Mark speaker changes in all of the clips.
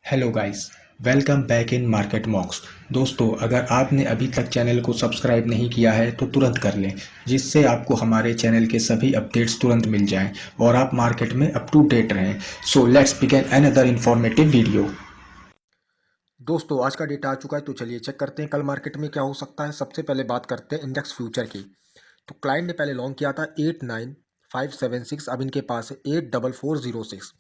Speaker 1: Hello guys, welcome back in market मॉक्स। दोस्तों, अगर आपने अभी तक चैनल को सब्सक्राइब नहीं किया है तो तुरंत कर लें, जिससे आपको हमारे चैनल के सभी अपडेट्स तुरंत मिल जाएं और आप मार्केट में अप टू डेट रहें। So let's begin another informative video.
Speaker 2: दोस्तों आज का डेटा आ चुका है तो चलिए चेक करते हैं कल मार्केट में क्या हो सकता है। सबसे पहले बात करते हैं इंडेक्स फ्यूचर की। तो क्लाइंट ने पहले लॉन्ग किया था 89576, अब इनके पास है 84406।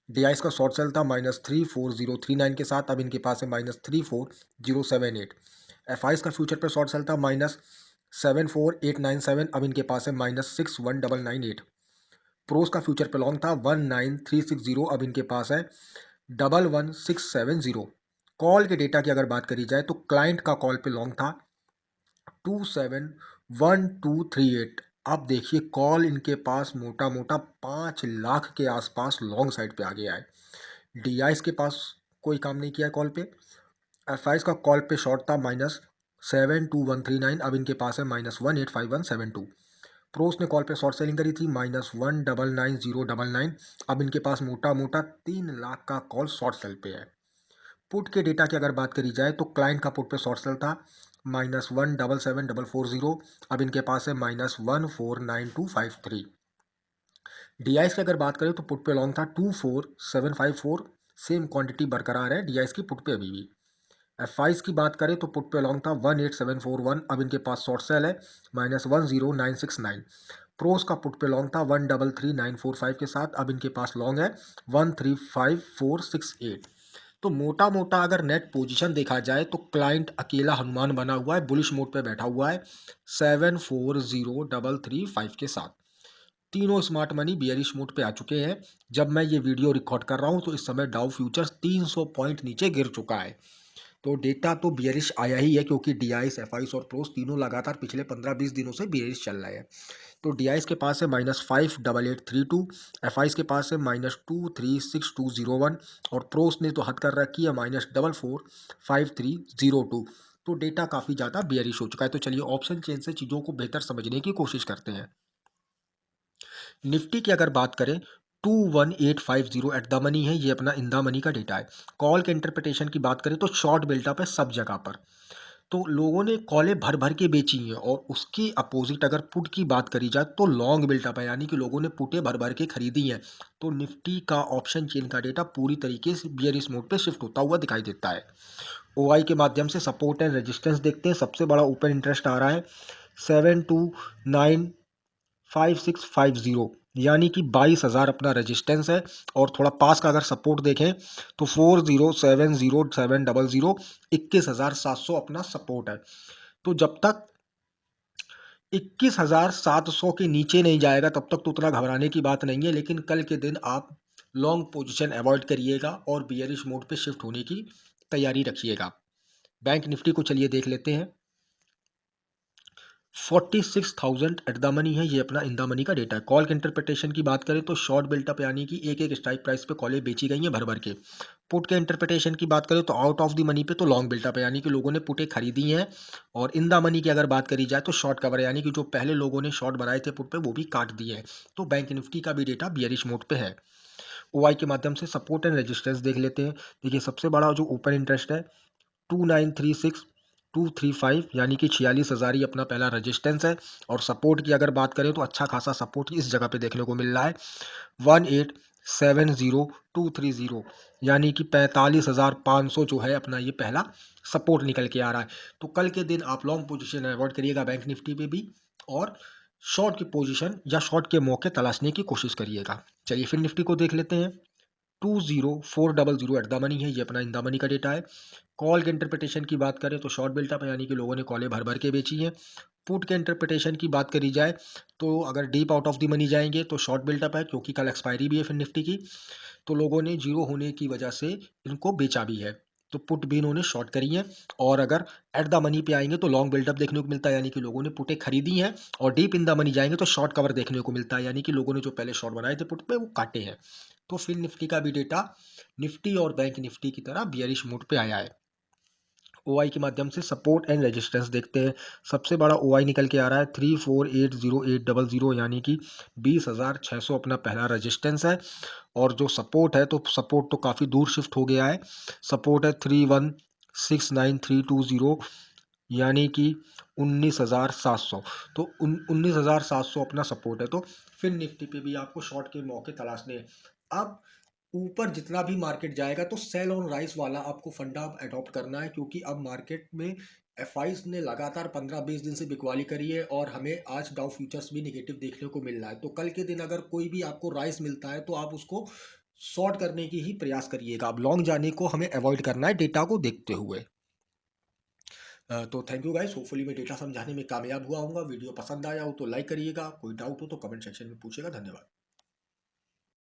Speaker 2: डीआईएस का शॉर्ट सेल था -34039 के साथ, अब इनके पास है -34078। एफआईएस का फ्यूचर पे शॉर्ट सेल था -74897, अब इनके पास है -61998। प्रोस का फ्यूचर पे लॉन्ग था 19360, अब इनके पास है 11670। कॉल के डेटा की अगर बात करी जाए तो क्लाइंट का कॉल पे लॉन्ग था 271238। अब देखिए कॉल इनके पास मोटा मोटा 5 लाख के आसपास लॉन्ग साइड पे आ गया है। डीआईएस के पास कोई काम नहीं किया है कॉल पे। एफआईएस का कॉल पे शॉर्ट था -72139, अब इनके पास है -185172। प्रोस ने कॉल पे शॉर्ट सेलिंग करी थी -1999099, अब इनके पास मोटा मोटा 3 लाख का कॉल शॉर्ट सेल पे है। पुट के डेटा की अगर बात करी जाए तो क्लाइंट का पुट पे शॉर्ट सेल था -1774440, अब इनके पास है -149253। डीआईएस की अगर बात करें तो पुट पे लॉन्ग था 24754, सेम क्वांटिटी बरकरार है डीआईएस की पुट पे अभी भी। एफआईएस की बात करें तो पुट पे लॉन्ग था 18741, अब इनके पास शॉर्ट सेल है -10969। प्रोस का पुट पे लॉन्ग था 133945 के साथ, अब इनके पास लॉन्ग है 135468। तो मोटा मोटा अगर नेट पोजीशन देखा जाए तो क्लाइंट अकेला हनुमान बना हुआ है, बुलिश मोड पे बैठा हुआ है 740335 के साथ। तीनों स्मार्ट मनी बियरिश मोड पे आ चुके हैं। जब मैं ये वीडियो रिकॉर्ड कर रहा हूँ तो इस समय डाउ फ्यूचर्स 300 पॉइंट नीचे गिर चुका है। तो डेटा तो बियरिश आया ही है, क्योंकि डीआईएस एफआईएस और प्रोस तीनों लगातार पिछले 15-20 दिनों से बियरिश चल रहे हैं। तो डीआईएस के पास है -58832, एफआईएस के पास है -236201, और प्रोस ने तो हद कर रखी है -445302। तो डेटा काफ़ी ज़्यादा बियरिश हो चुका है। तो चलिए ऑप्शन चेन से चीज़ों को बेहतर समझने की कोशिश करते हैं। निफ्टी की अगर बात करें 21850 एट द मनी है, ये अपना इन द मनी का डेटा है। कॉल के इंटरप्रिटेशन की बात करें तो शॉर्ट बिल्टअप है सब जगह पर। तो लोगों ने कॉलें भर भर के बेची हैं, और उसकी अपोजिट अगर पुट की बात करी जाए तो लॉन्ग बिल्टअप है, यानी कि लोगों ने पुटें भर भर के खरीदी हैं। तो निफ्टी का ऑप्शन चेन का डेटा पूरी तरीके से बियरिश मोड पे शिफ्ट होता हुआ दिखाई देता है। ओआई के माध्यम से सपोर्ट एंड रेजिस्टेंस देखते हैं। सबसे बड़ा ओपन इंटरेस्ट आ रहा है 72955650, यानी कि 22,000 अपना रेजिस्टेंस है। और थोड़ा पास का अगर सपोर्ट देखें तो 4070700, 21,700 अपना सपोर्ट है। तो जब तक 21,700 के नीचे नहीं जाएगा तब तक तो उतना घबराने की बात नहीं है, लेकिन कल के दिन आप लॉन्ग पोजीशन अवॉइड करिएगा और बियरिश मोड पे शिफ्ट होने की तैयारी रखिएगा। बैंक निफ्टी को चलिए देख लेते हैं। 46,000 एट द मनी है, ये अपना इन द मनी का डेटा है। कॉल के इंटरप्रिटेशन की बात करें तो शॉर्ट बिल्टअप, यानी कि एक एक स्ट्राइक प्राइस पे कॉलें बेची गई हैं भर भर के। पुट के इंटरप्रिटेशन की बात करें तो आउट ऑफ द मनी पे तो लॉन्ग बिल्टअप है, यानी कि लोगों ने पुटें खरीदी हैं। और इन द मनी की अगर बात करी जाए तो शॉर्ट कवर है, यानी कि जो पहले लोगों ने शॉर्ट बनाए थे पुट पे वो भी काट दिए हैं। तो बैंक निफ्टी का भी डेटा बियरिश मोड पे है। ओआई के माध्यम से सपोर्ट एंड रेजिस्टेंस देख लेते हैं। देखिए सबसे बड़ा जो ओपन इंटरेस्ट है 2936,235, यानी कि 46,000 ही अपना पहला रेजिस्टेंस है। और सपोर्ट की अगर बात करें तो अच्छा खासा सपोर्ट इस जगह पे देखने को मिल रहा है 1870230, यानी कि 45,500 जो है अपना ये पहला सपोर्ट निकल के आ रहा है। तो कल के दिन आप लॉन्ग पोजीशन अवॉइड करिएगा बैंक निफ्टी पे भी, और शॉर्ट की पोजीशन या शॉर्ट के मौके तलाशने की कोशिश करिएगा। चलिए फिर निफ्टी को देख लेते हैं। 20400 एट द मनी है, ये अपना इन द मनी का डेटा है। कॉल के इंटरप्रिटेशन की बात करें तो शॉर्ट बिल्टअप है, यानी कि लोगों ने कॉलें भर भर के बेची हैं। पुट के इंटरप्रिटेशन की बात करी जाए तो अगर deep out of the money जाएंगे तो शॉर्ट बिल्टअप है, क्योंकि कल एक्सपायरी भी है फिर निफ्टी की। तो लोगों ने जीरो होने की वजह से इनको बेचा भी है, तो पुट भी इन्होंने शॉर्ट करी है। और अगर एट द मनी पे आएंगे तो लॉन्ग बिल्टअप देखने को मिलता है, यानी कि लोगों ने पुटें खरीदी हैं। और डीप इन द मनी जाएंगे तो शॉर्ट कवर देखने को मिलता है, यानी कि लोगों ने जो पहले शॉर्ट बनाए थे पुट पे वो काटे हैं। तो फिर निफ्टी का भी डेटा निफ्टी और बैंक निफ्टी की तरह बियरिश मोड पे आया है। ओआई के माध्यम से सपोर्ट एंड रेजिस्टेंस देखते हैं। सबसे बड़ा ओआई निकल के आ रहा है 3480,800 यानी कि 20,600 अपना पहला रेजिस्टेंस है। और जो सपोर्ट है तो सपोर्ट तो काफ़ी दूर शिफ्ट हो गया है। सपोर्ट है 3169,320 यानी कि 19,700। तो 19,700 अपना सपोर्ट है। तो फिर निफ्टी पे भी आपको शॉर्ट के मौके तलाशने हैं। अब ऊपर जितना भी मार्केट जाएगा तो सेल ऑन राइज वाला आपको फंडा अडॉप्ट करना है, क्योंकि अब मार्केट में एफआईज ने लगातार 15-20 दिन से बिकवाली करी है और हमें आज डाउ फ्यूचर्स भी नेगेटिव देखने को मिल रहा है। तो कल के दिन अगर कोई भी आपको राइज मिलता है तो आप उसको शॉर्ट करने की ही प्रयास करिएगा। अब लॉन्ग जाने को हमें अवॉइड करना है डेटा को देखते हुए। तो थैंक यू गाइस, होपफुली मैं डेटा समझाने में कामयाब हुआ हूँ। वीडियो पसंद आया हो तो लाइक करिएगा, कोई डाउट हो तो कमेंट सेक्शन में पूछेगा। धन्यवाद।